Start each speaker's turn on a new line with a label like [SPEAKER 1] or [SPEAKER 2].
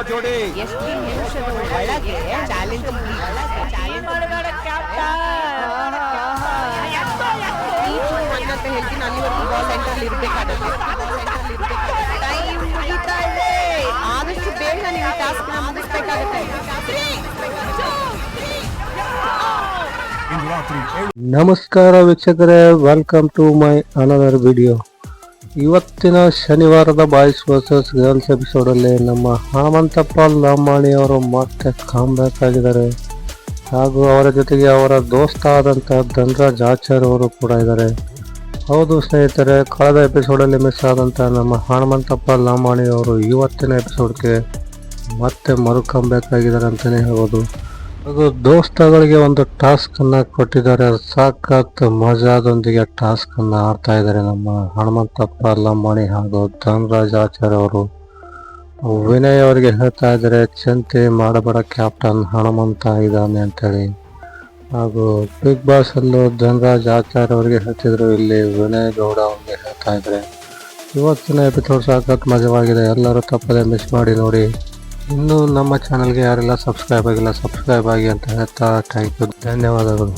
[SPEAKER 1] ಜೋಡಿ
[SPEAKER 2] ಎಷ್ಟು ನಿಮಿಷದ ಒಳಗೆ ಚಾಲೆಂಜ್ ಅಂತ ಹೇಳ್ತೀನಿ. ಅಲ್ಲಿವರೆಗೂ ಬಾಲ್ ಸೆಂಟರ್ ಇರ್ಬೇಕಾಗುತ್ತೆ. ಟೈಮ್ ಮುಗಿತಾ ಇದೆ. ಆದಷ್ಟು ಬೇಗ ನೀವು ಟಾಸ್ಕ್ ನ ಮುಗಿಸ್ಬೇಕಾಗುತ್ತೆ.
[SPEAKER 3] ನಮಸ್ಕಾರ ವೀಕ್ಷಕರೇ, welcome to my another video. ಇವತ್ತಿನ ಶನಿವಾರದ ಬಾಯ್ಸ್ ವರ್ಸಸ್ ಗರ್ಲ್ಸ್ ಎಪಿಸೋಡಲ್ಲಿ ನಮ್ಮ ಹನುಮಂತಪ್ಪ ಲಂಬಾಣಿ ಅವರು ಮತ್ತೆ ಕಾಮ್ಬ್ಯಾಕ್ ಆಗಿದ್ದಾರೆ. ಹಾಗೂ ಅವರ ಜೊತೆಗೆ ಅವರ ದೋಸ್ತ ಆದಂಥ ಧನರಾಜ್ ಆಚಾರ್ಯ ಅವರು ಕೂಡ ಇದ್ದಾರೆ. ಹೌದು ಸ್ನೇಹಿತರೆ, ಕಳೆದ ಎಪಿಸೋಡಲ್ಲಿ ಮಿಸ್ ಆದಂಥ ನಮ್ಮ ಹನುಮಂತಪ್ಪ ಲಂಬಾಣಿ ಅವರು ಇವತ್ತಿನ ಎಪಿಸೋಡ್ಗೆ ಮತ್ತೆ ಮರು ಕಾಮ್ಬ್ಯಾಕ್ ಆಗಿದ್ದಾರೆ ಅಂತಲೇ ಹೇಳ್ಬೋದು. ಹಾಗೂ ದೋಸ್ತಗಳಿಗೆ ಒಂದು ಟಾಸ್ಕ್ ಅನ್ನ ಕೊಟ್ಟಿದ್ದಾರೆ. ಸಾಕತ್ ಮಜಾದೊಂದಿಗೆ ಟಾಸ್ಕ್ ಅನ್ನ ಆಡ್ತಾ ಇದ್ದಾರೆ ನಮ್ಮ ಹನುಮಂತಪ್ಪ ಲಂಬಾಣಿ ಹಾಗೂ ಧನರಾಜ್ ಆಚಾರ್ಯ ಅವರು. ವಿನಯ್ ಅವರಿಗೆ ಹೇಳ್ತಾ ಇದ್ದಾರೆ, ಚಿಂತೆ ಮಾಡಬೇಡ ಕ್ಯಾಪ್ಟನ್, ಹನುಮಂತ ಇದ್ದಾನೆ ಅಂತೇಳಿ. ಹಾಗೂ ಬಿಗ್ ಬಾಸ್ ಅಲ್ಲೂ ಧನರಾಜ್ ಆಚಾರ್ಯ ಅವರಿಗೆ ಹೇಳ್ತಿದ್ರು, ಇಲ್ಲಿ ವಿನಯ್ ಗೌಡ ಅವ್ರಿಗೆ ಹೇಳ್ತಾ ಇದ್ದಾರೆ. ಇವತ್ತಿನ ಎಪಿಸೋಡ್ ಸಾಕತ್ ಮಜವಾಗಿದೆ. ಎಲ್ಲರೂ ತಪ್ಪದೆ ಮಿಸ್ ಮಾಡಿ ನೋಡಿ. ಇನ್ನೂ ನಮ್ಮ ಚಾನಲ್ಗೆ ಯಾರೆಲ್ಲ ಸಬ್ಸ್ಕ್ರೈಬ್ ಆಗಿಲ್ಲ ಸಬ್ಸ್ಕ್ರೈಬ್ ಆಗಿ ಅಂತ ಹೇಳ್ತಾ ಥ್ಯಾಂಕ್ ಯು, ಧನ್ಯವಾದಗಳು.